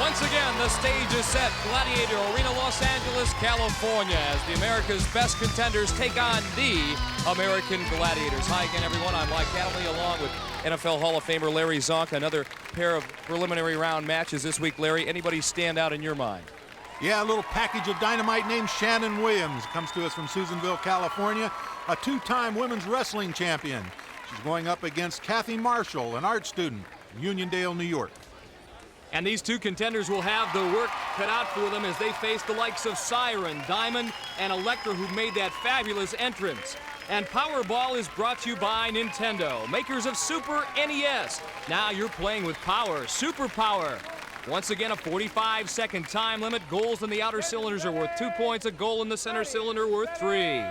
Once again, the stage is set. Gladiator Arena, Los Angeles, California, as the America's Best Contenders take on the American Gladiators. Hi again, everyone. I'm Mike Cathy, along with NFL Hall of Famer Larry Zonk. Another pair of preliminary round matches this week. Larry, anybody stand out in your mind? Yeah, a little package of dynamite named Shannon Williams. Comes to us from Susanville, California, a two-time women's wrestling champion. She's going up against Cathy Marshall, an art student in Uniondale, New York. And these two contenders will have the work cut out for them as they face the likes of Siren, Diamond, and Electra, who made that fabulous entrance. And Powerball is brought to you by Nintendo, makers of Super NES. Now you're playing with power, super power. Once again, a 45-second time limit. Goals in the outer cylinders are worth 2 points. A goal in the center cylinder worth 3.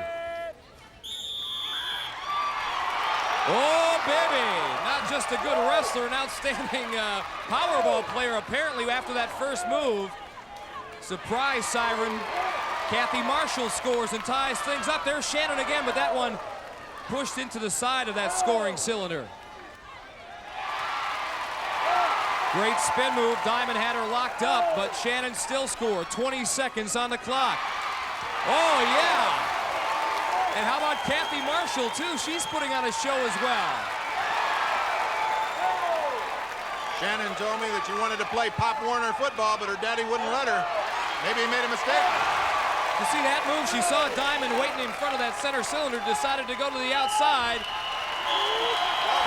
Oh, baby! Not just a good wrestler, an outstanding Powerball player, apparently, after that first move. Surprise siren. Cathy Marshall scores and ties things up. There's Shannon again, but that one pushed into the side of that scoring cylinder. Great spin move. Diamond had her locked up, but Shannon still scored. 20 seconds on the clock. Oh, yeah! And how about Cathy Marshall, too? She's putting on a show as well. Shannon told me that she wanted to play Pop Warner football, but her daddy wouldn't let her. Maybe he made a mistake. You see that move? She saw Diamond waiting in front of that center cylinder, decided to go to the outside.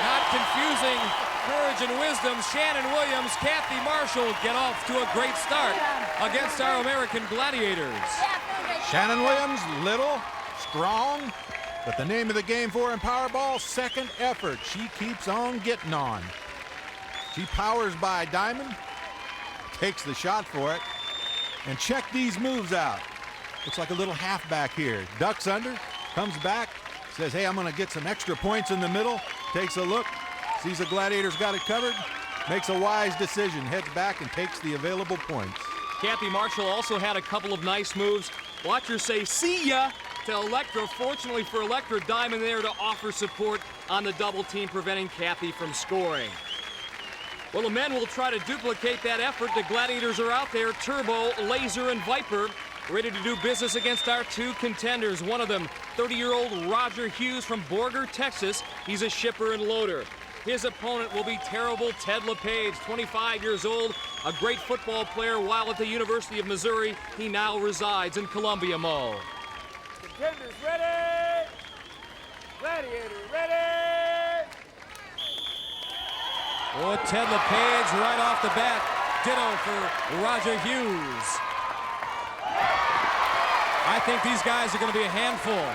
Not confusing courage and wisdom. Shannon Williams, Cathy Marshall get off to a great start against our American Gladiators. Shannon Williams, little, strong, but the name of the game for her in Powerball, second effort. She keeps on getting on. She powers by Diamond, takes the shot for it, and check these moves out. Looks like a little halfback here. Ducks under, comes back, says, hey, I'm gonna get some extra points in the middle, takes a look, sees the Gladiators got it covered, makes a wise decision, heads back and takes the available points. Cathy Marshall also had a couple of nice moves. Watch her say, see ya, to Electra. Fortunately for Electra, Diamond there to offer support on the double team, preventing Cathy from scoring. Well, the men will try to duplicate that effort. The Gladiators are out there, Turbo, Laser, and Viper, ready to do business against our two contenders. One of them, 30-year-old Rodger Hughes from Borger, Texas. He's a shipper and loader. His opponent will be terrible Ted LePage, 25 years old, a great football player while at the University of Missouri. He now resides in Columbia, Mo. Contenders ready! Gladiator ready! Oh, Ted LePage right off the bat. Ditto for Rodger Hughes. I think these guys are going to be a handful.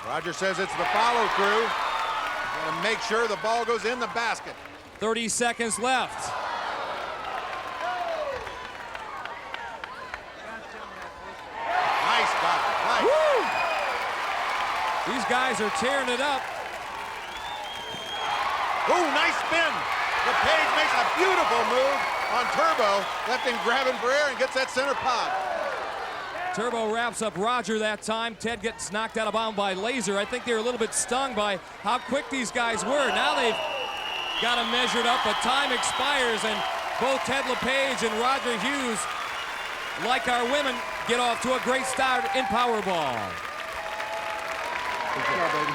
Rodger says it's the follow crew. Going to make sure the ball goes in the basket. 30 seconds left. Nice guy. Nice. Woo! These guys are tearing it up. Ooh, nice spin. LePage makes a beautiful move on Turbo. Left him grabbing for air and gets that center pod. Turbo wraps up Rodger that time. Ted gets knocked out of bounds by Laser. I think they were a little bit stung by how quick these guys were. Now they've got them measured up, but time expires, and both Ted LePage and Rodger Hughes, like our women, get off to a great start in Powerball. Good job, baby.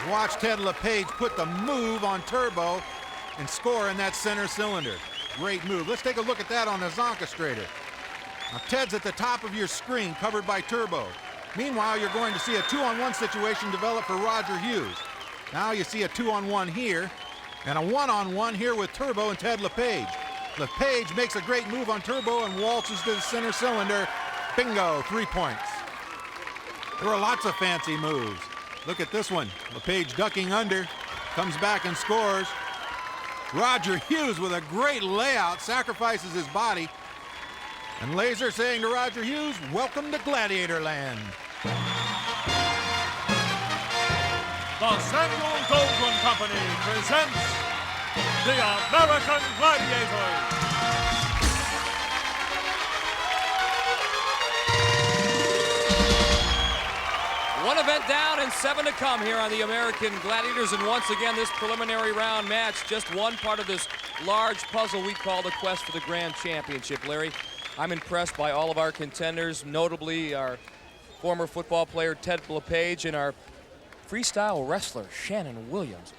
Watch Ted LePage put the move on Turbo and score in that center cylinder. Great move. Let's take a look at that on the Zonkastrator. Now, Ted's at the top of your screen, covered by Turbo. Meanwhile, you're going to see a 2-on-1 situation develop for Rodger Hughes. Now you see a 2-on-1 here, and a 1-on-1 here with Turbo and Ted LePage. LePage makes a great move on Turbo and waltzes to the center cylinder. Bingo, 3 points. There were lots of fancy moves. Look at this one. LePage ducking under, comes back and scores. Rodger Hughes with a great layout, sacrifices his body. And Laser saying to Rodger Hughes, welcome to Gladiator Land. The Samuel Goldwyn Company presents the American Gladiators. One event down and 7 to come here on the American Gladiators. And once again, this preliminary round match, just one part of this large puzzle we call the quest for the Grand Championship, Larry. I'm impressed by all of our contenders, notably our former football player Ted LePage and our freestyle wrestler Shannon Williams.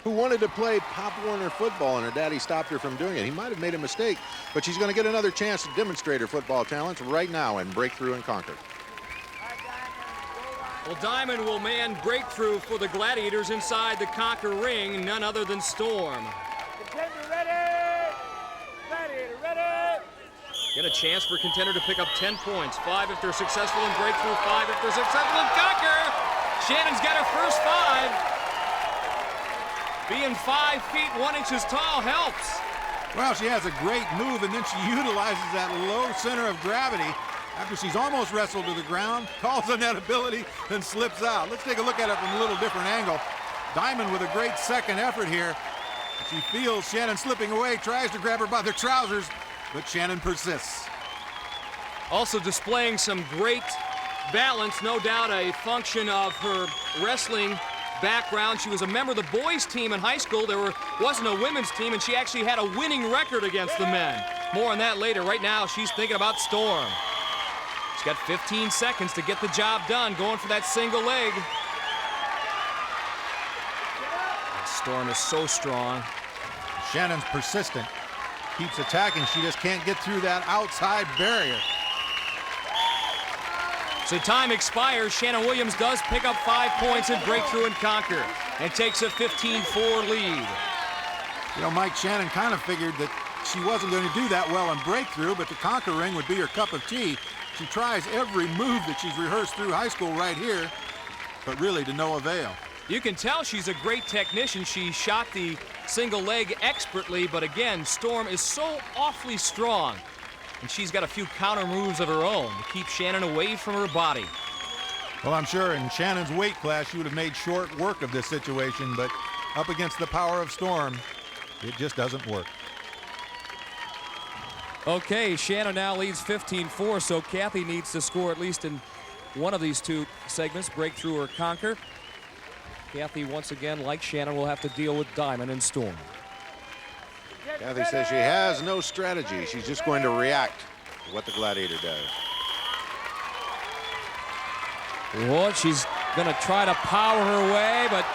Who wanted to play Pop Warner football, and her daddy stopped her from doing it. He might have made a mistake, but she's going to get another chance to demonstrate her football talents right now and break through and conquer. Well, Diamond will man breakthrough for the Gladiators inside the Conquer ring, none other than Storm. Contender ready. Gladiator ready. Get a chance for Contender to pick up 10 points. 5 if they're successful in breakthrough, 5 if they're successful in Conquer. Shannon's got her first 5. Being 5 feet 1 inches tall helps. Well, she has a great move, and then she utilizes that low center of gravity after she's almost wrestled to the ground, calls on that ability, then slips out. Let's take a look at it from a little different angle. Diamond with a great second effort here. She feels Shannon slipping away, tries to grab her by the trousers, but Shannon persists. Also displaying some great balance, no doubt a function of her wrestling background. She was a member of the boys team in high school. There wasn't a women's team, and she actually had a winning record against the men. More on that later. Right now, she's thinking about Storm. She's got 15 seconds to get the job done, going for that single leg. Storm is so strong. Shannon's persistent, keeps attacking. She just can't get through that outside barrier. So time expires. Shannon Williams does pick up 5 points in breakthrough and conquer and takes a 15-4 lead. You know, Mike, Shannon kind of figured that she wasn't going to do that well in breakthrough, but the conquer ring would be her cup of tea. She tries every move that she's rehearsed through high school right here, but really to no avail. You can tell she's a great technician. She shot the single leg expertly, but again, Storm is so awfully strong. And she's got a few counter moves of her own to keep Shannon away from her body. Well, I'm sure in Shannon's weight class, she would have made short work of this situation, but up against the power of Storm, it just doesn't work. Okay, Shannon now leads 15-4, so Cathy needs to score at least in one of these two segments, breakthrough or conquer. Cathy, once again, like Shannon, will have to deal with Diamond and Storm. Cathy says she has no strategy. She's just going to react to what the Gladiator does. Well, she's going to try to power her way, but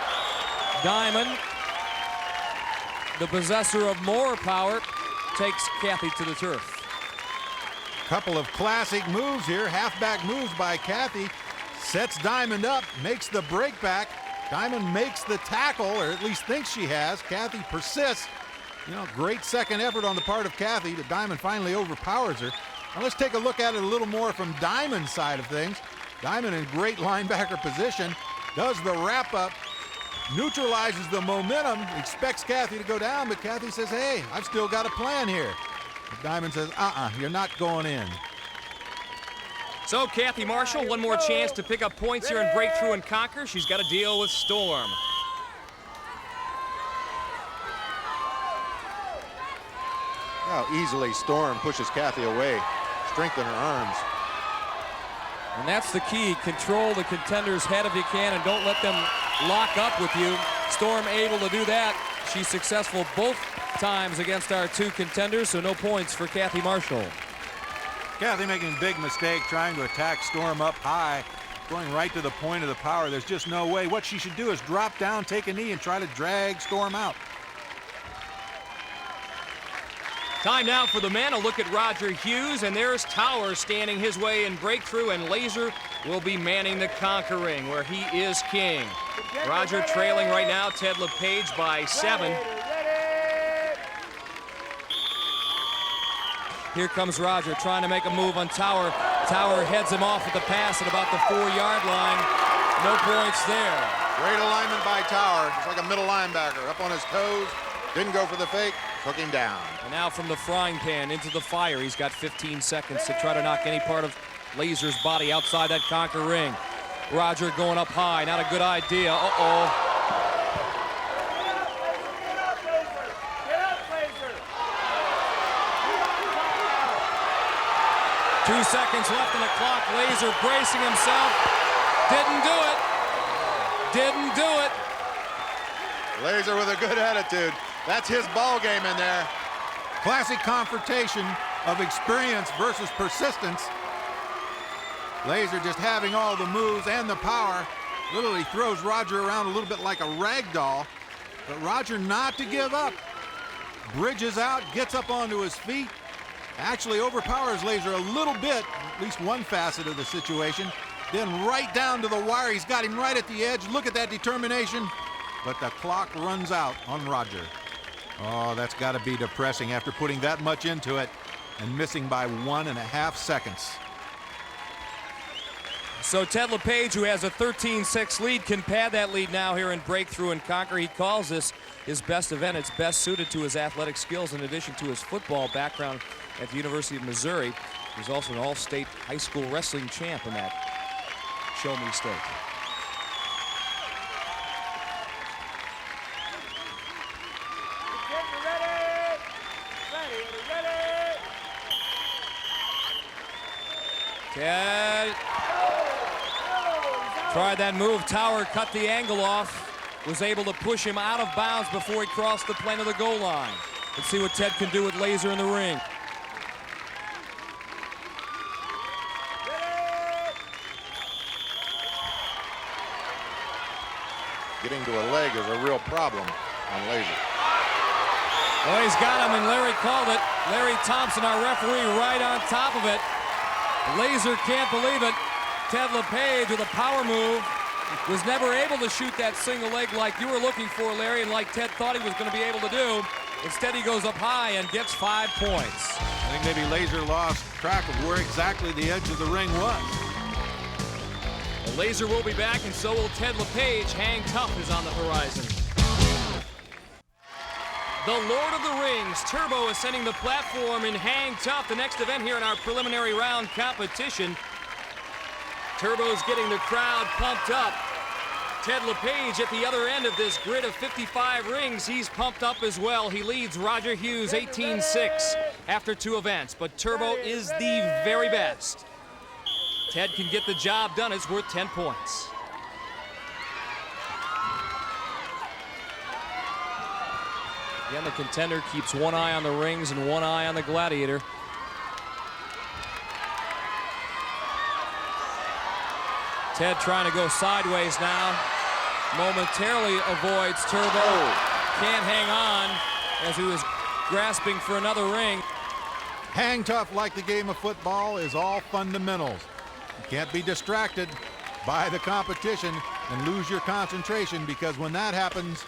Diamond, the possessor of more power, takes Cathy to the turf. Couple of classic moves here, halfback moves by Cathy. Sets Diamond up, makes the break back. Diamond makes the tackle, or at least thinks she has. Cathy persists. You know, great second effort on the part of Cathy. The Diamond finally overpowers her. Now let's take a look at it a little more from Diamond's side of things. Diamond in great linebacker position, does the wrap up, neutralizes the momentum, expects Cathy to go down, but Cathy says, hey, I've still got a plan here. But Diamond says, you're not going in. So Cathy Marshall, one more chance to pick up points here in breakthrough and conquer. She's got to deal with Storm. How easily Storm pushes Cathy away, strengthen her arms. And that's the key. Control the contender's head if you can, and don't let them lock up with you. Storm able to do that. She's successful both times against our two contenders, so no points for Cathy Marshall. Cathy making a big mistake trying to attack Storm up high, going right to the point of the power. There's just no way. What she should do is drop down, take a knee, and try to drag Storm out. Time now for the men. A look at Rodger Hughes, and there's Tower standing his way in breakthrough, and Laser will be manning the conquer ring, where he is king. Rodger trailing right now, Ted LePage by 7. Here comes Rodger trying to make a move on Tower. Tower heads him off at the pass at about the 4-yard line. No points there. Great alignment by Tower, just like a middle linebacker, up on his toes, didn't go for the fake, took him down. And now from the frying pan into the fire, he's got 15 seconds to try to knock any part of Laser's body outside that conquer ring. Rodger going up high, not a good idea. Uh-oh. Laser. 2 seconds left on the clock. Laser bracing himself. Didn't do it. didn't do it. Laser with a good attitude. That's his ball game in there. Classic confrontation of experience versus persistence. Laser just having all the moves and the power. Literally throws Rodger around a little bit like a rag doll. But Rodger not to give up. Bridges out, gets up onto his feet. Actually overpowers Laser a little bit, at least one facet of the situation. Then right down to the wire. He's got him right at the edge. Look at that determination. But the clock runs out on Rodger. Oh, that's got to be depressing after putting that much into it and missing by 1.5 seconds. So Ted LePage, who has a 13-6 lead, can pad that lead now here in Breakthrough and Conquer. He calls this his best event. It's best suited to his athletic skills in addition to his football background at the University of Missouri. He's also an all-state high school wrestling champ in that Show Me State. Ted tried that move. Tower cut the angle off. Was able to push him out of bounds before he crossed the plane of the goal line. Let's see what Ted can do with Laser in the ring. Getting to a leg is a real problem on Laser. Oh, he's got him, and Larry called it. Larry Thompson, our referee, right on top of it. Laser can't believe it. Ted LePage with a power move was never able to shoot that single leg like you were looking for, Larry, and like Ted thought he was going to be able to do. Instead, he goes up high and gets 5 points. I think maybe Laser lost track of where exactly the edge of the ring was. Well, Laser will be back, and so will Ted LePage. Hang Tough is on the horizon. The Lord of the Rings, Turbo, ascending the platform in Hang Tough, the next event here in our preliminary round competition. Turbo's getting the crowd pumped up. Ted LePage at the other end of this grid of 55 rings. He's pumped up as well. He leads Rodger Hughes 18-6 after 2 events, but Turbo is the very best. Ted can get the job done. It's worth 10 points. Again, the Contender keeps one eye on the rings and one eye on the Gladiator. Ted trying to go sideways now. Momentarily avoids Turbo. Can't hang on as he was grasping for another ring. Hang Tough, like the game of football, is all fundamentals. You can't be distracted by the competition and lose your concentration, because when that happens,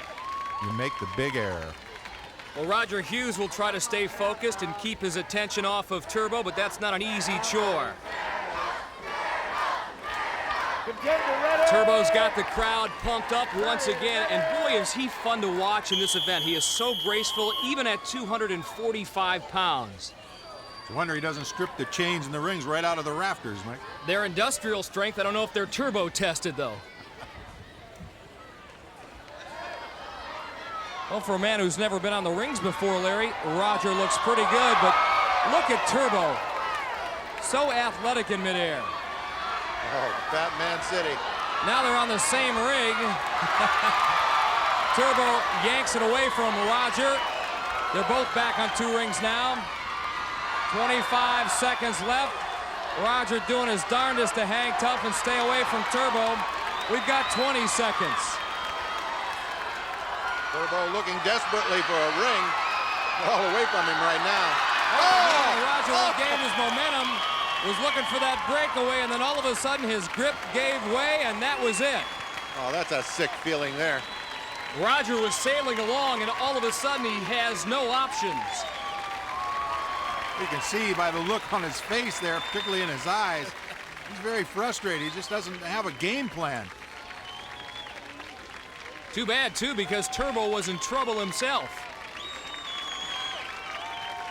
you make the big error. Well, Rodger Hughes will try to stay focused and keep his attention off of Turbo, but that's not an easy chore. Turbo's got the crowd pumped up once again, and boy, is he fun to watch in this event. He is so graceful, even at 245 pounds. It's a wonder he doesn't strip the chains and the rings right out of the rafters, Mike. They're industrial strength. I don't know if they're turbo tested, though. Well, for a man who's never been on the rings before, Larry, Rodger looks pretty good, but look at Turbo. So athletic in midair. Oh, Batman City. Now they're on the same ring. Turbo yanks it away from Rodger. They're both back on 2 rings now. 25 seconds left. Rodger doing his darndest to hang tough and stay away from Turbo. We've got 20 seconds. Turbo looking desperately for a ring. All away from him right now. Rodger regained his momentum. Was looking for that breakaway, and then all of a sudden his grip gave way, and that was it. Oh, that's a sick feeling there. Rodger was sailing along, and all of a sudden he has no options. You can see by the look on his face there, particularly in his eyes, he's very frustrated. He just doesn't have a game plan. Too bad, too, because Turbo was in trouble himself.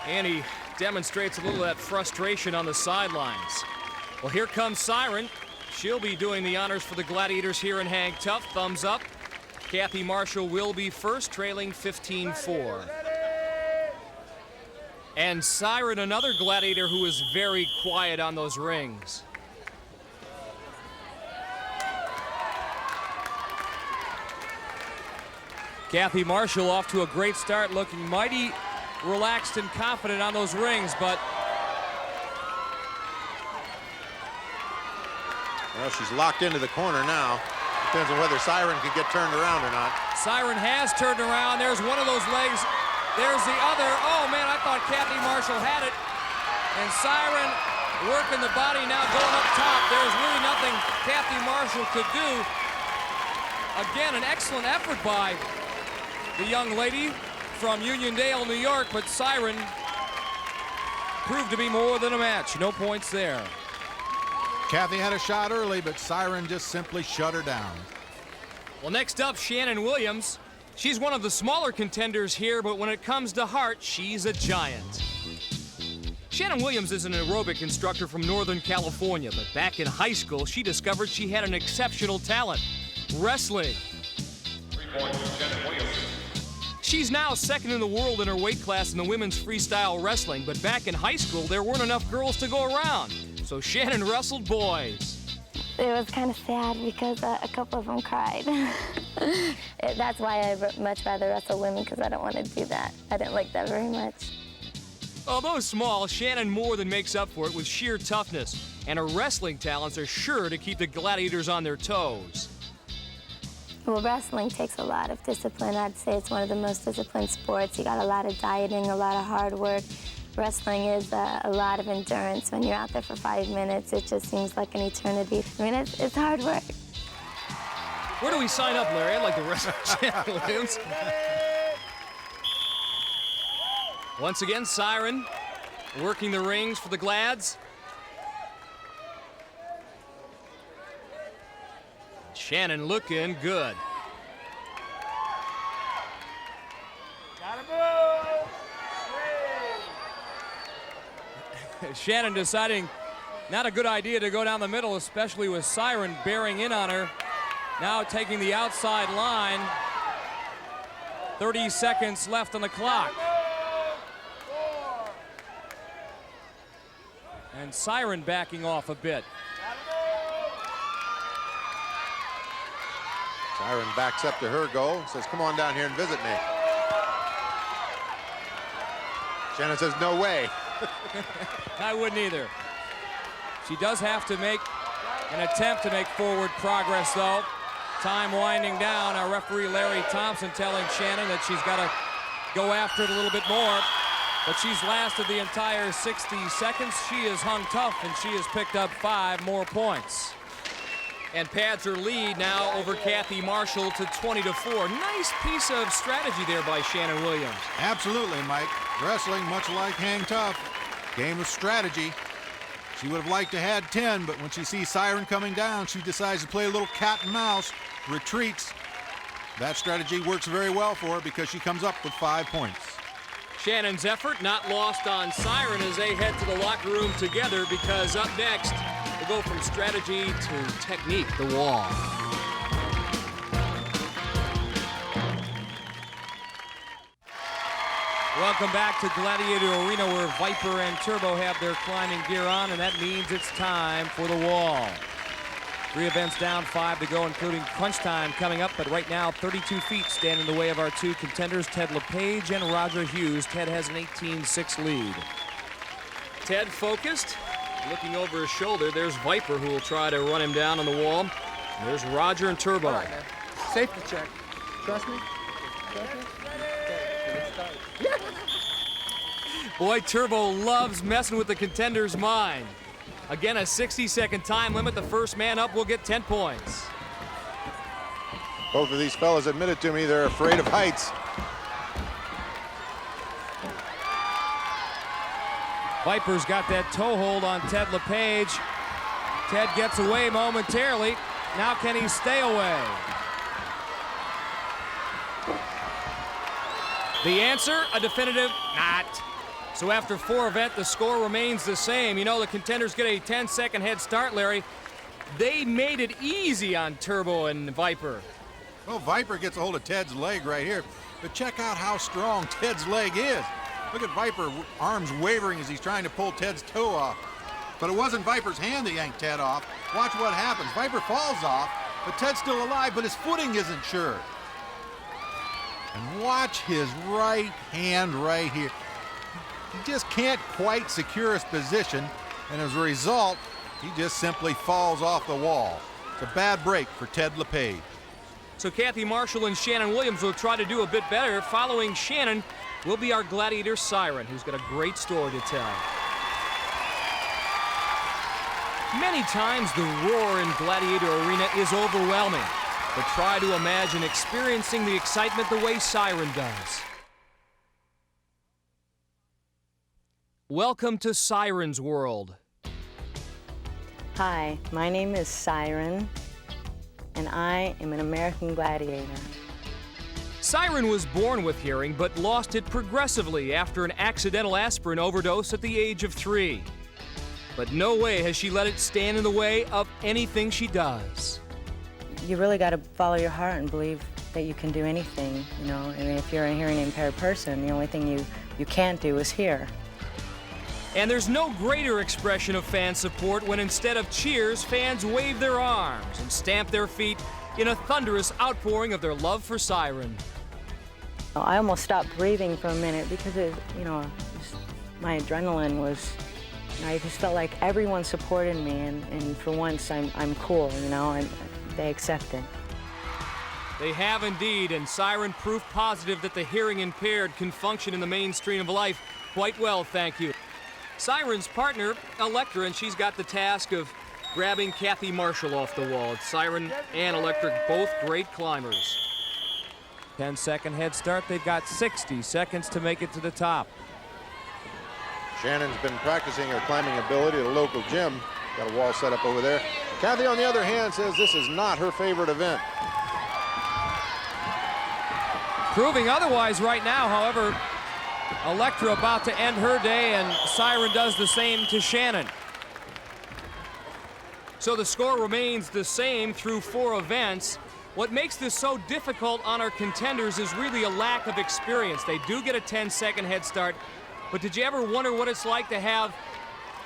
And he demonstrates a little of that frustration on the sidelines. Well, here comes Siren. She'll be doing the honors for the Gladiators here in Hang Tough. Thumbs up. Cathy Marshall will be first, trailing 15-4. And Siren, another Gladiator who is very quiet on those rings. Cathy Marshall off to a great start, looking mighty relaxed and confident on those rings, but well, she's locked into the corner now. Depends on whether Siren can get turned around or not. Siren has turned around. There's one of those legs. There's the other. Oh, man, I thought Cathy Marshall had it. And Siren working the body now going up top. There's really nothing Cathy Marshall could do. Again, an excellent effort by the young lady from Uniondale, New York, but Siren proved to be more than a match. No points there. Cathy had a shot early, but Siren just simply shut her down. Well, next up, Shannon Williams. She's one of the smaller contenders here, but when it comes to heart, she's a giant. Shannon Williams is an aerobic instructor from Northern California, but back in high school, she discovered she had an exceptional talent: wrestling. 3 points to Shannon Williams. She's now second in the world in her weight class in the women's freestyle wrestling, but back in high school, there weren't enough girls to go around, so Shannon wrestled boys. It was kind of sad because a couple of them cried. That's why I much rather wrestle women, because I don't want to do that. I didn't like that very much. Although small, Shannon more than makes up for it with sheer toughness, and her wrestling talents are sure to keep the Gladiators on their toes. Well, wrestling takes a lot of discipline. I'd say it's one of the most disciplined sports. You got a lot of dieting, a lot of hard work. Wrestling is a lot of endurance. When you're out there for 5 minutes, it just seems like an eternity. I mean, it's hard work. Where do we sign up, Larry? I'd like to wrestle Shannon Williams. Once again, Siren working the rings for the Glads. Shannon looking good. Gotta move. Shannon deciding not a good idea to go down the middle, especially with Siren bearing in on her. Now taking the outside line. 30 seconds left on the clock. And Siren backing off a bit. Siren backs up to her goal, says, come on down here and visit me. Shannon says, no way. I wouldn't either. She does have to make an attempt to make forward progress, though. Time winding down. Our referee, Larry Thompson, telling Shannon that she's got to go after it a little bit more. But she's lasted the entire 60 seconds. She has hung tough, and she has picked up 5 more points. And pads her lead now over Cathy Marshall to 20-4. Nice piece of strategy there by Shannon Williams. Absolutely, Mike. Wrestling, much like hang tough, game of strategy. She would have liked to have had 10, but when she sees Siren coming down, she decides to play a little cat and mouse, retreats. That strategy works very well for her because she comes up with 5 points. Shannon's effort not lost on Siren as they head to the locker room together, because up next, we'll go from strategy to technique, the wall. Welcome back to Gladiator Arena, where Viper and Turbo have their climbing gear on, and that means it's time for the wall. 3 events down, 5 to go, including crunch time coming up, but right now 32 feet stand in the way of our 2 contenders, Ted LePage and Rodger Hughes. Ted has an 18-6 lead. Ted focused, looking over his shoulder. There's Viper, who will try to run him down on the wall. There's Rodger and Turbo. All right, man. Safety check. Trust me? Trust me? Boy, Turbo loves messing with the contender's mind. Again, a 60-second time limit. The first man up will get 10 points. Both of these fellas admitted to me they're afraid of heights. Viper's got that toe hold on Ted LePage. Ted gets away momentarily. Now can he stay away? The answer, a definitive not. So after 4 events, the score remains the same. You know, the contenders get a 10-second head start, Larry. They made it easy on Turbo and Viper. Well, Viper gets a hold of Ted's leg right here, but check out how strong Ted's leg is. Look at Viper, arms wavering as he's trying to pull Ted's toe off. But it wasn't Viper's hand that yanked Ted off. Watch what happens. Viper falls off, but Ted's still alive, but his footing isn't sure. And watch his right hand right here. He just can't quite secure his position, and as a result, he just simply falls off the wall. It's a bad break for Ted LePage. So Cathy Marshall and Shannon Williams will try to do a bit better. Following Shannon will be our Gladiator Siren, who's got a great story to tell. Many times the roar in Gladiator Arena is overwhelming, but try to imagine experiencing the excitement the way Siren does. Welcome to Siren's world. Hi, my name is Siren, and I am an American gladiator. Siren was born with hearing, but lost it progressively after an accidental aspirin overdose at the age of 3. But no way has she let it stand in the way of anything she does. You really got to follow your heart and believe that you can do anything, you know. I mean, if you're a hearing impaired person, the only thing you can't do is hear. And there's no greater expression of fan support when instead of cheers, fans wave their arms and stamp their feet in a thunderous outpouring of their love for Siren. I almost stopped breathing for a minute because my adrenaline was, I just felt like everyone supported me, and for once I'm cool, you know, and they accept it. They have indeed, and Siren proof positive that the hearing impaired can function in the mainstream of life quite well, thank you. Siren's partner, Electra, and she's got the task of grabbing Cathy Marshall off the wall. Siren and Electra, both great climbers. 10-second head start. They've got 60 seconds to make it to the top. Shannon's been practicing her climbing ability at a local gym. Got a wall set up over there. Cathy, on the other hand, says this is not her favorite event. Proving otherwise right now, however, Electra about to end her day, and Siren does the same to Shannon. So the score remains the same through 4 events. What makes this so difficult on our contenders is really a lack of experience. They do get a 10-second head start, but did you ever wonder what it's like to have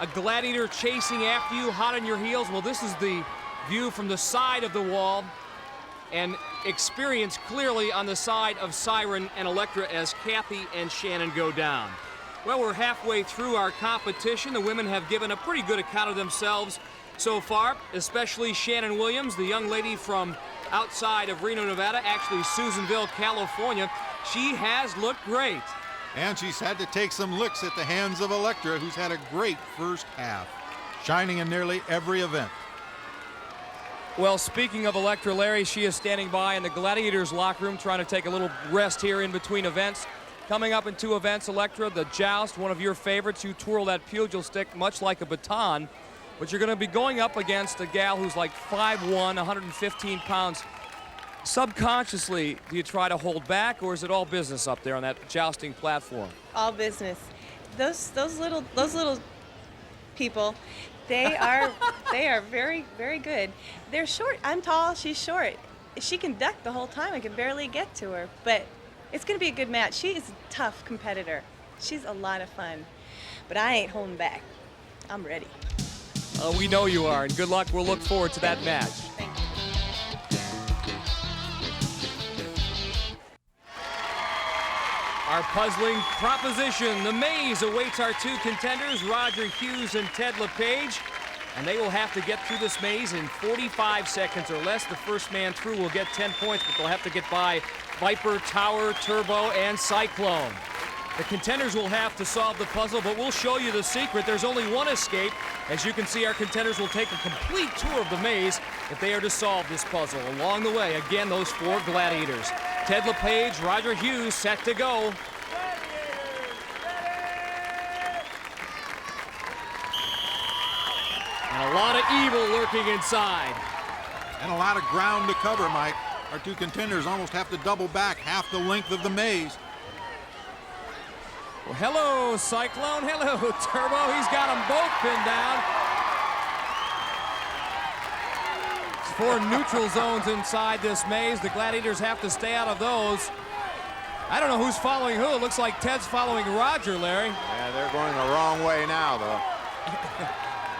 a gladiator chasing after you, hot on your heels? Well, this is the view from the side of the wall, and experience clearly on the side of Siren and Electra as Cathy and Shannon go down. Well, we're halfway through our competition. The women have given a pretty good account of themselves so far, especially Shannon Williams, the young lady from outside of Reno, Nevada, actually Susanville, California. She has looked great. And she's had to take some licks at the hands of Electra, who's had a great first half, shining in nearly every event. Well, speaking of Electra, Larry, she is standing by in the Gladiators locker room trying to take a little rest here in between events. Coming up in 2 events, Electra, the joust, one of your favorites. You twirl that pugil stick much like a baton, but you're going to be going up against a gal who's like 5'1", 115 pounds. Subconsciously, do you try to hold back, or is it all business up there on that jousting platform? All business. Those little people, they are very, very good. They're short. I'm tall. She's short. She can duck the whole time. I can barely get to her. But it's going to be a good match. She is a tough competitor. She's a lot of fun. But I ain't holding back. I'm ready. We know you are, and good luck. We'll look forward to that match. Thank you. Our puzzling proposition, the maze, awaits our 2 contenders, Rodger Hughes and Ted LePage, and they will have to get through this maze in 45 seconds or less. The first man through will get 10 points, but they'll have to get by Viper, Tower, Turbo, and Cyclone. The contenders will have to solve the puzzle, but we'll show you the secret. There's only one escape. As you can see, our contenders will take a complete tour of the maze if they are to solve this puzzle. Along the way, again, those 4 gladiators. Ted LePage, Rodger Hughes, set to go. And a lot of evil lurking inside. And a lot of ground to cover, Mike. Our 2 contenders almost have to double back half the length of the maze. Well, hello, Cyclone. Hello, Turbo. He's got them both pinned down. 4 neutral zones inside this maze. The Gladiators have to stay out of those. I don't know who's following who. It looks like Ted's following Rodger, Larry. Yeah, they're going the wrong way now, though.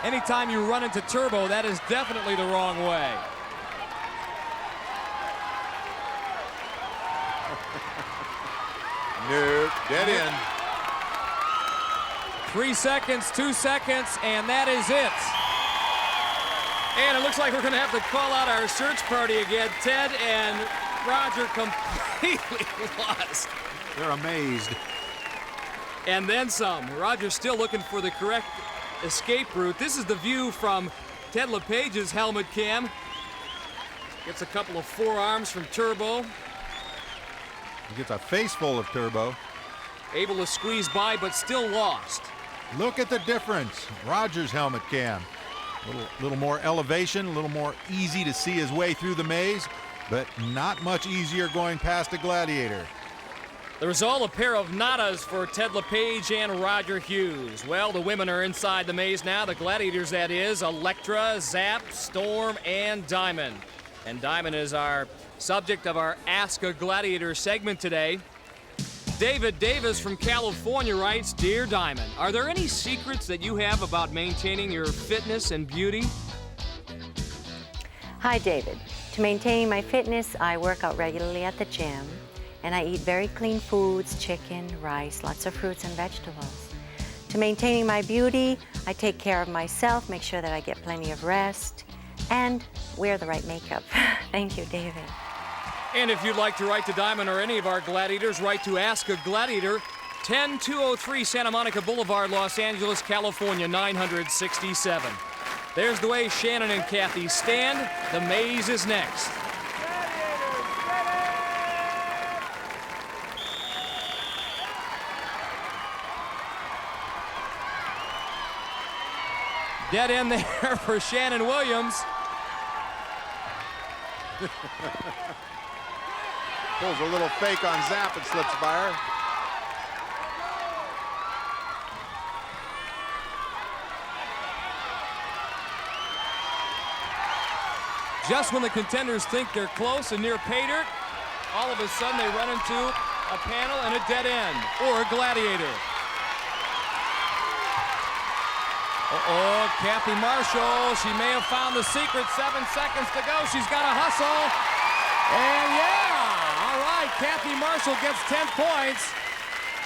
Anytime you run into Turbo, that is definitely the wrong way. No, dead end. 3 seconds, 2 seconds, and that is it. And it looks like we're going to have to call out our search party again. Ted and Rodger completely lost. They're amazed. And then some. Rodger's still looking for the correct escape route. This is the view from Ted LePage's helmet cam. Gets a couple of forearms from Turbo. He gets a face full of Turbo. Able to squeeze by, but still lost. Look at the difference. Rodger's helmet cam. A little more elevation, a little more easy to see his way through the maze, but not much easier going past a Gladiator. The result, a pair of nadas for Ted LePage and Rodger Hughes. Well, the women are inside the maze now. The Gladiators, that is, Electra, Zap, Storm, and Diamond. And Diamond is our subject of our Ask a Gladiator segment today. David Davis from California writes, Dear Diamond, are there any secrets that you have about maintaining your fitness and beauty? Hi, David. To maintain my fitness, I work out regularly at the gym, and I eat very clean foods, chicken, rice, lots of fruits and vegetables. To maintaining my beauty, I take care of myself, make sure that I get plenty of rest, and wear the right makeup. Thank you, David. And if you'd like to write to Diamond or any of our Gladiators, write to Ask a Gladiator, 10203 Santa Monica Boulevard, Los Angeles, California, 967. There's the way Shannon and Cathy stand. The maze is next. Dead end there for Shannon Williams. Pulls a little fake on Zap and slips by her. Just when the contenders think they're close and near pay dirt, all of a sudden they run into a panel and a dead end, or a Gladiator. Uh-oh, Cathy Marshall, she may have found the secret. 7 seconds to go, she's got to hustle. And yeah, all right, Cathy Marshall gets 10 points.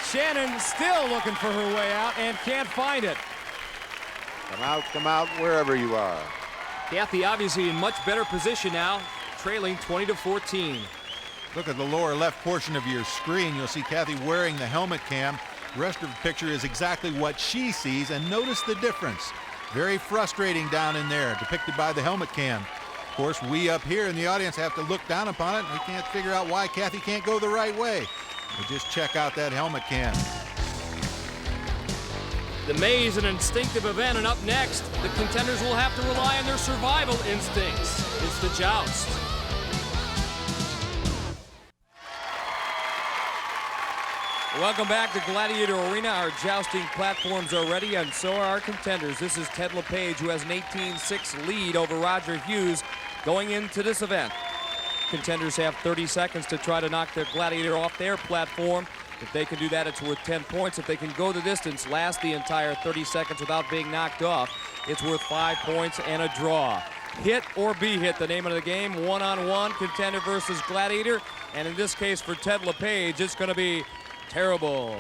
Shannon still looking for her way out and can't find it. Come out, wherever you are. Cathy obviously in much better position now, trailing 20-14. Look at the lower left portion of your screen. You'll see Cathy wearing the helmet cam. The rest of the picture is exactly what she sees, and notice the difference. Very frustrating down in there, depicted by the helmet cam. Of course, we up here in the audience have to look down upon it, and we can't figure out why Cathy can't go the right way. We just check out that helmet cam. The maze, an instinctive event, and up next, the contenders will have to rely on their survival instincts. It's the joust. Welcome back to Gladiator Arena. Our jousting platforms are ready, and so are our contenders. This is Ted LePage, who has an 18-6 lead over Rodger Hughes going into this event. Contenders have 30 seconds to try to knock their Gladiator off their platform. If they can do that, it's worth 10 points. If they can go the distance, last the entire 30 seconds without being knocked off, it's worth 5 points and a draw. Hit or be hit, the name of the game. One-on-one, contender versus Gladiator. And in this case, for Ted LePage, it's going to be terrible.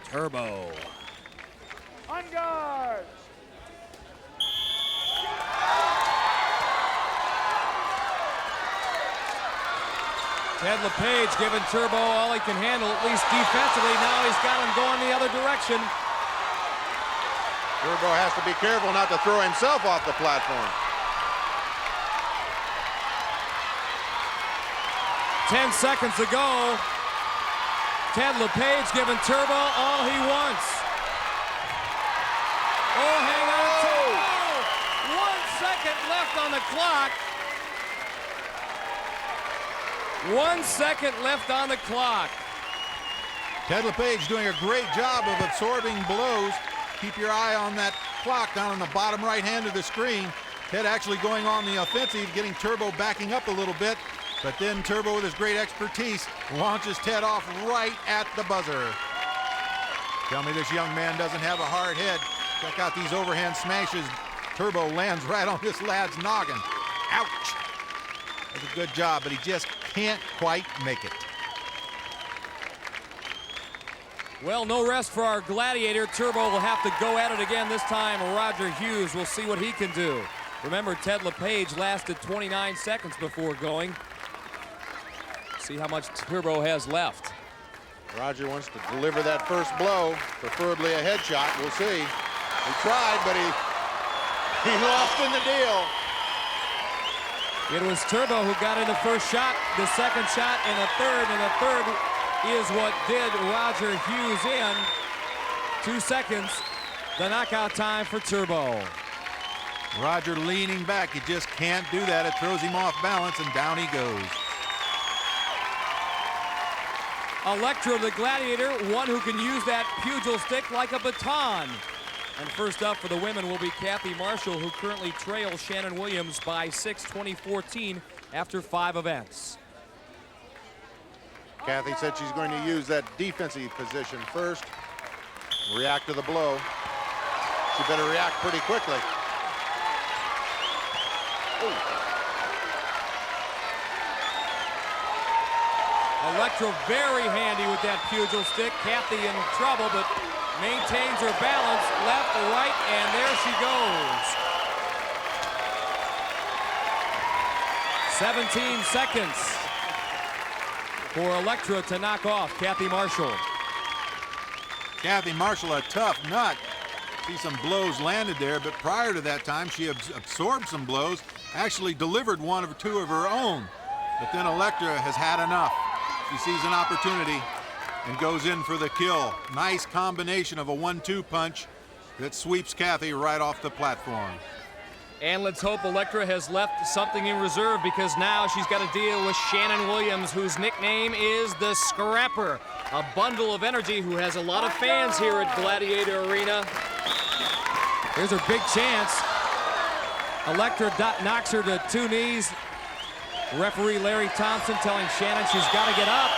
Turbo. On guard. Ted LePage giving Turbo all he can handle, at least defensively. Now he's got him going the other direction. Turbo has to be careful not to throw himself off the platform. 10 seconds to go. Ted LePage giving Turbo all he wants. Oh, hang on, Turbo! 1 second left on the clock. 1 second left on the clock. Ted LePage doing a great job of absorbing blows. Keep your eye on that clock down on the bottom right hand of the screen. Ted actually going on the offensive, getting Turbo backing up a little bit. But then Turbo, with his great expertise, launches Ted off right at the buzzer. Tell me this young man doesn't have a hard head. Check out these overhand smashes. Turbo lands right on this lad's noggin. Ouch. That's a good job, but he just can't quite make it. Well, no rest for our Gladiator. Turbo will have to go at it again this time. Rodger Hughes, we'll see what he can do. Remember, Ted LePage lasted 29 seconds before going. See how much Turbo has left. Rodger wants to deliver that first blow, preferably a headshot. We'll see. He tried, but he lost in the deal. It was Turbo who got in the first shot, the second shot, and the third is what did Rodger Hughes in. 2 seconds, the knockout time for Turbo. Rodger leaning back. He just can't do that. It throws him off balance, and down he goes. Electra, the Gladiator, one who can use that pugil stick like a baton. And first up for the women will be Cathy Marshall, who currently trails Shannon Williams by 6:20:14 after 5 events. Cathy said she's going to use that defensive position first, react to the blow. She better react pretty quickly. Ooh. Electra very handy with that pugil stick. Cathy in trouble, but maintains her balance, left to right, and there she goes. 17 seconds for Electra to knock off Cathy Marshall. Cathy Marshall, a tough nut. See some blows landed there, but prior to that time, she absorbed some blows, actually delivered 1 or 2 of her own. But then Electra has had enough. She sees an opportunity and goes in for the kill. Nice combination of a 1-2 punch that sweeps Cathy right off the platform. And let's hope Electra has left something in reserve, because now she's got to deal with Shannon Williams, whose nickname is the Scrapper. A bundle of energy who has a lot of fans here at Gladiator Arena. Here's her big chance. Electra knocks her to 2 knees. Referee Larry Thompson telling Shannon she's got to get up.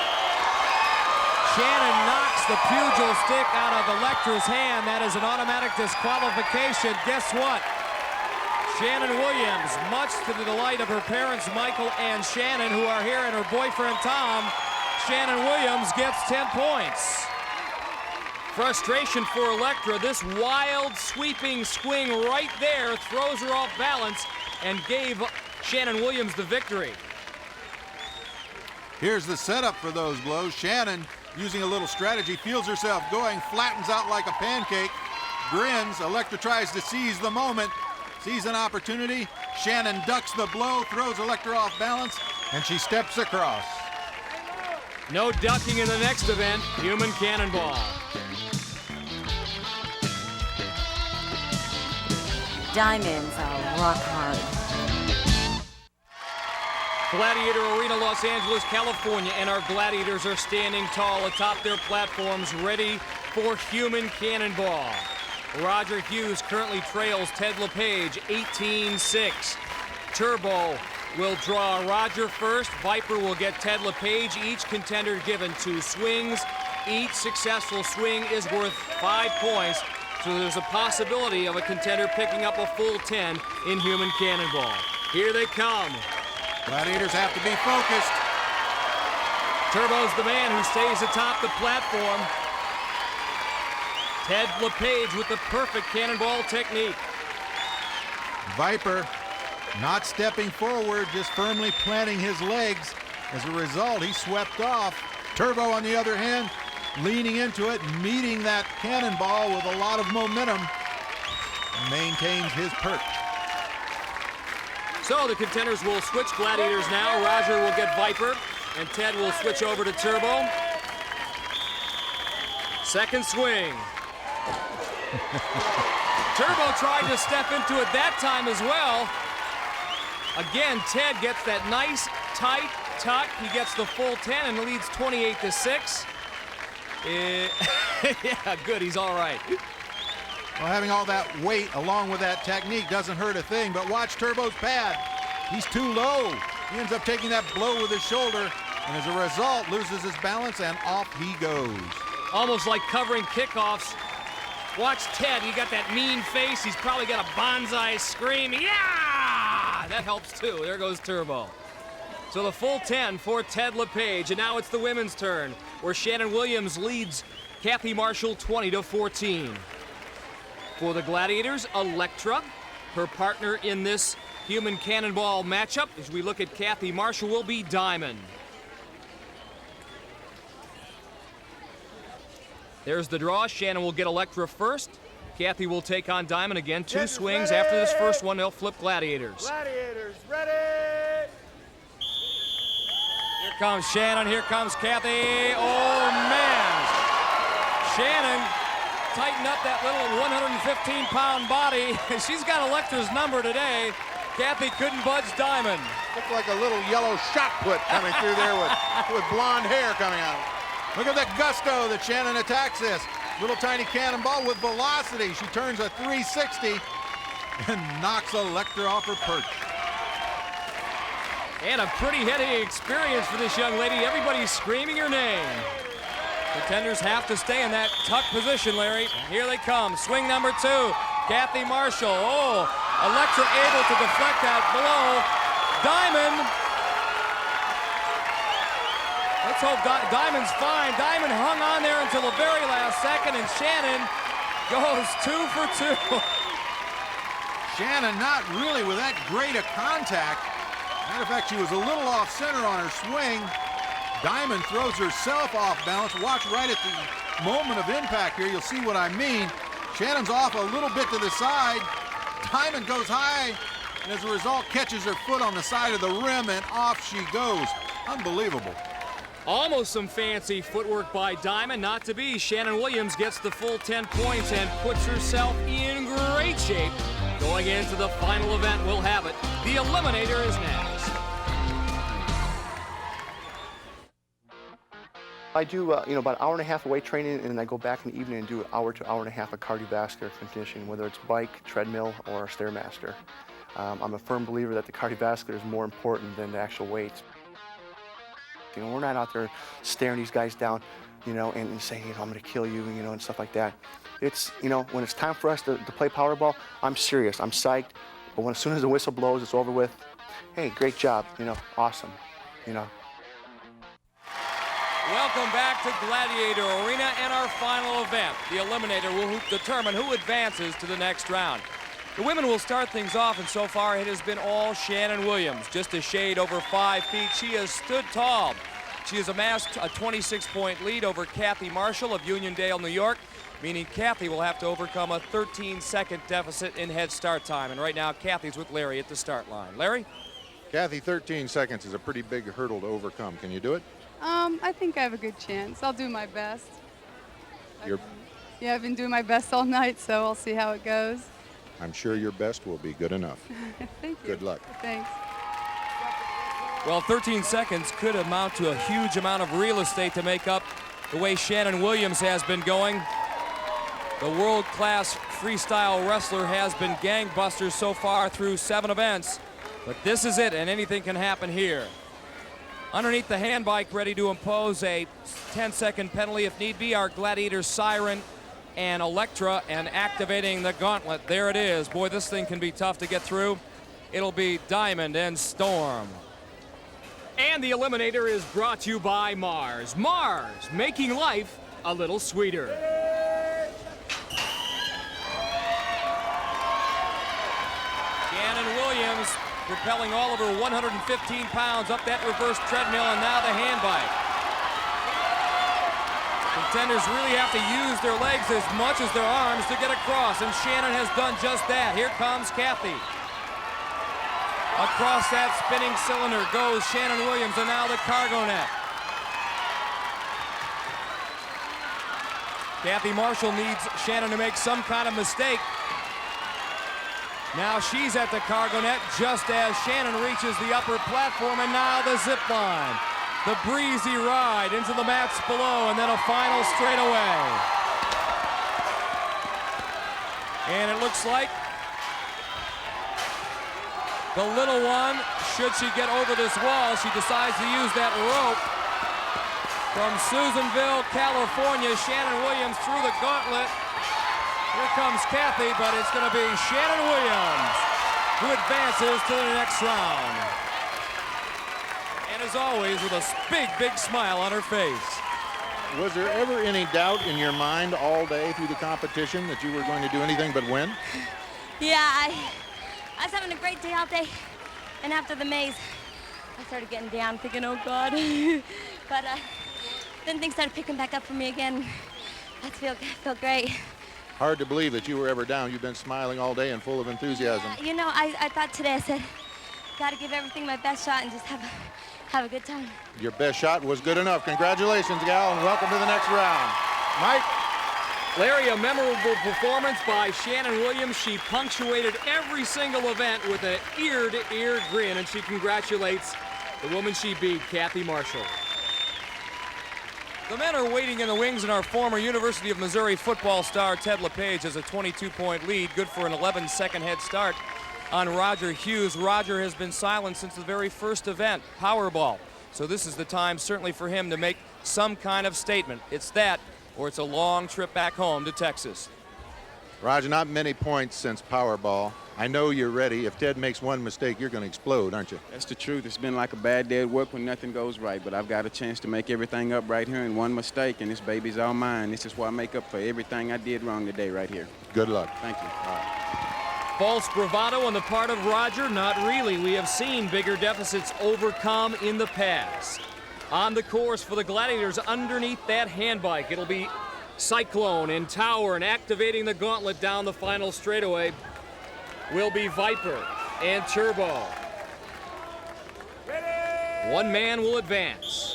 Shannon knocks the pugil stick out of Electra's hand. That is an automatic disqualification. Guess what? Shannon Williams, much to the delight of her parents Michael and Shannon, who are here, and her boyfriend Tom, Shannon Williams gets 10 points. Frustration for Electra. This wild sweeping swing right there throws her off balance and gave Shannon Williams the victory. Here's the setup for those blows. Shannon, using a little strategy, feels herself going, flattens out like a pancake, grins. Electra tries to seize the moment, sees an opportunity. Shannon ducks the blow, throws Electra off balance, and she steps across. No ducking in the next event, human cannonball. Diamonds are rock hard. Gladiator Arena, Los Angeles, California, and our Gladiators are standing tall atop their platforms, ready for human cannonball. Rodger Hughes currently trails Ted LePage 18-6. Turbo will draw Rodger first. Viper will get Ted LePage. Each contender given 2 swings. Each successful swing is worth 5 points, so there's a possibility of a contender picking up a full 10 in human cannonball. Here they come. Gladiators have to be focused. Turbo's the man who stays atop the platform. Ted LePage with the perfect cannonball technique. Viper not stepping forward, just firmly planting his legs. As a result, he swept off. Turbo, on the other hand, leaning into it, meeting that cannonball with a lot of momentum, and maintains his perch. So the contenders will switch Gladiators now. Rodger will get Viper, and Ted will switch over to Turbo. Second swing. Turbo tried to step into it that time as well. Again, Ted gets that nice, tight tuck. He gets the full 10 and leads 28-6. Yeah, good, he's all right. Well, having all that weight along with that technique doesn't hurt a thing, but watch Turbo's pad. He's too low. He ends up taking that blow with his shoulder, and as a result, loses his balance, and off he goes. Almost like covering kickoffs. Watch Ted, he got that mean face. He's probably got a bonsai scream. Yeah! That helps too. There goes Turbo. So the full 10 for Ted LePage, and now it's the women's turn, where Shannon Williams leads Cathy Marshall 20-14. For the Gladiators, Electra, her partner in this human cannonball matchup, as we look at Cathy Marshall, will be Diamond. There's the draw. Shannon will get Electra first. Cathy will take on Diamond again. Two swings ready. after this first one, they'll flip Gladiators. Gladiators, ready! Here comes Shannon, here comes Cathy. Oh, man. Shannon tightened up that little 115-pound body. She's got Electra's number today. Cathy couldn't budge Diamond. Looked like a little yellow shot put coming through there with blonde hair coming out. Look at the gusto that Shannon attacks this. Little tiny cannonball with velocity. She turns a 360 and knocks Electra off her perch. And a pretty heady experience for this young lady. Everybody's screaming her name. Contenders have to stay in that tuck position, Larry. Here they come. Swing number 2. Cathy Marshall. Oh, Electra able to deflect that blow. Diamond. Let's hope Diamond's fine. Diamond hung on there until the very last second, and Shannon goes 2 for 2. Shannon not really with that great a contact. Matter of fact, she was a little off center on her swing. Diamond throws herself off balance. Watch right at the moment of impact here. You'll see what I mean. Shannon's off a little bit to the side. Diamond goes high, and as a result, catches her foot on the side of the rim, and off she goes. Unbelievable. Almost some fancy footwork by Diamond. Not to be. Shannon Williams gets the full 10 points and puts herself in great shape. Going into the final event, we'll have it. The Eliminator is next. I do, about an hour and a half of weight training, and then I go back in the evening and do an hour to hour and a half of cardiovascular conditioning, whether it's bike, treadmill, or Stairmaster. I'm a firm believer that the cardiovascular is more important than the actual weights. We're not out there staring these guys down, and saying, I'm going to kill you, and stuff like that. It's, when it's time for us to play Powerball, I'm serious, I'm psyched. But as soon as the whistle blows, it's over with. Hey, great job, awesome, Welcome back to Gladiator Arena and our final event. The Eliminator will determine who advances to the next round. The women will start things off, and so far it has been all Shannon Williams. Just a shade over 5 feet. She has stood tall. She has amassed a 26-point lead over Cathy Marshall of Uniondale, New York, meaning Cathy will have to overcome a 13-second deficit in head start time. And right now, Cathy's with Larry at the start line. Larry? Cathy, 13 seconds is a pretty big hurdle to overcome. Can you do it? I think I have a good chance. I'll do my best. Yeah, I've been doing my best all night, so I'll see how it goes. I'm sure your best will be good enough. Thank you. Good luck. Thanks. Well, 13 seconds could amount to a huge amount of real estate to make up the way Shannon Williams has been going. The world-class freestyle wrestler has been gangbusters so far through 7 events. But this is it, and anything can happen here. Underneath the hand bike, ready to impose a 10-second penalty if need be, our Gladiator Siren and Electra, and activating the gauntlet. There it is. Boy, this thing can be tough to get through. It'll be Diamond and Storm. And the Eliminator is brought to you by Mars. Mars, making life a little sweeter. Shannon Williams propelling all of her 115 pounds up that reverse treadmill, and now the hand bike. Contenders really have to use their legs as much as their arms to get across, and Shannon has done just that. Here comes Cathy. Across that spinning cylinder goes Shannon Williams, and now the cargo net. Cathy Marshall needs Shannon to make some kind of mistake. Now she's at the cargo net just as Shannon reaches the upper platform, and now the zip line. The breezy ride into the mats below, and then a final straightaway. And it looks like the little one, should she get over this wall, she decides to use that rope. From Susanville, California, Shannon Williams through the gauntlet. Here comes Cathy, but it's going to be Shannon Williams who advances to the next round. And as always, with a big, big smile on her face. Was there ever any doubt in your mind all day through the competition that you were going to do anything but win? Yeah, I was having a great day all day, and after the maze, I started getting down, thinking, oh God. But then things started picking back up for me again. I feel great. Hard to believe that you were ever down. You've been smiling all day and full of enthusiasm. You know, I thought today, I said, got to give everything my best shot and just have a good time. Your best shot was good enough. Congratulations, gal, and welcome to the next round. Mike? Larry, a memorable performance by Shannon Williams. She punctuated every single event with an ear-to-ear grin, and she congratulates the woman she beat, Cathy Marshall. The men are waiting in the wings, and our former University of Missouri football star Ted LePage has a 22-point lead, good for an 11-second head start on Rodger Hughes. Rodger has been silent since the very first event, Powerball. So this is the time certainly for him to make some kind of statement. It's that, or it's a long trip back home to Texas. Rodger, not many points since Powerball. I know you're ready. If Ted makes one mistake, you're going to explode, aren't you? That's the truth. It's been like a bad day at work when nothing goes right, but I've got a chance to make everything up right here in one mistake, and this baby's all mine. This is why I make up for everything I did wrong today right here. Good luck. Thank you. All right. False bravado on the part of Rodger? Not really. We have seen bigger deficits overcome in the past. On the course for the Gladiators underneath that handbike, it'll be Cyclone and Tower, and activating the gauntlet down the final straightaway will be Viper and Turbo. One man will advance.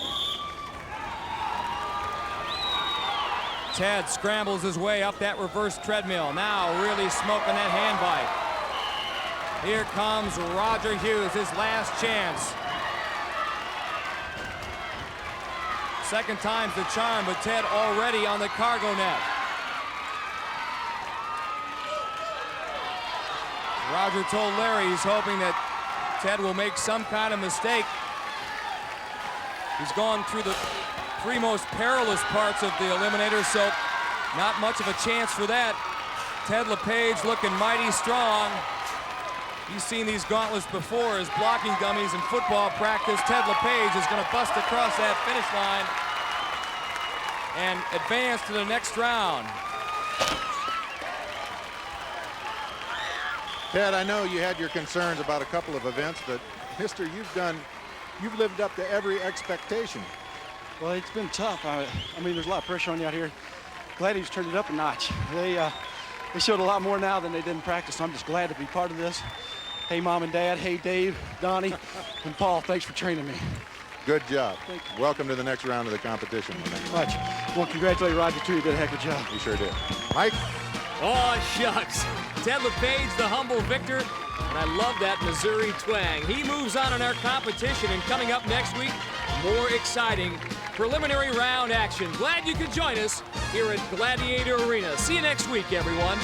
Ted scrambles his way up that reverse treadmill, now really smoking that handbike. Here comes Rodger Hughes, his last chance. Second time's the charm, but Ted already on the cargo net. Rodger told Larry he's hoping that Ted will make some kind of mistake. He's gone through the three most perilous parts of the Eliminator, so not much of a chance for that. Ted LePage looking mighty strong. He's seen these gauntlets before as blocking dummies in football practice. Ted LePage is going to bust across that finish line and advance to the next round. Ted, I know you had your concerns about a couple of events, but mister, you've lived up to every expectation. Well, it's been tough. I mean, there's a lot of pressure on you out here. Gladiators turned it up a notch. They showed a lot more now than they did in practice, so I'm just glad to be part of this. Hey, Mom and Dad. Hey, Dave, Donnie, and Paul, thanks for training me. Good job. Thank you. Welcome to the next round of the competition. Thank you much. Well, congratulate Rodger, too. You did a heck of a job. You sure did. Mike? Oh, shucks. Ted LePage, the humble victor, and I love that Missouri twang. He moves on in our competition, and coming up next week, more exciting preliminary round action. Glad you could join us here at Gladiator Arena. See you next week, everyone.